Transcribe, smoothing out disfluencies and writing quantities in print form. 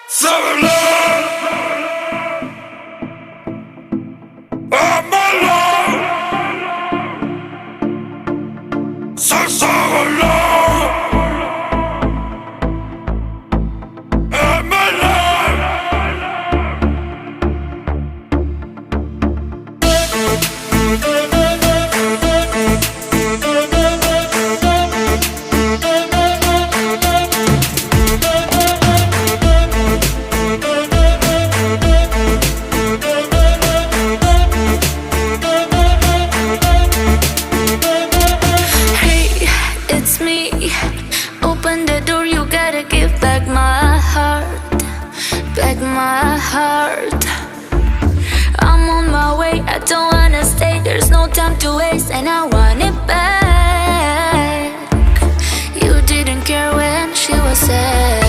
So alone, I'm alone. So alone, I'm alone. It's me. Open the door, you gotta give back my heart. Back my heart. I'm on my way, I don't wanna stay. There's no time to waste, and I want it back. You didn't care when she was sad.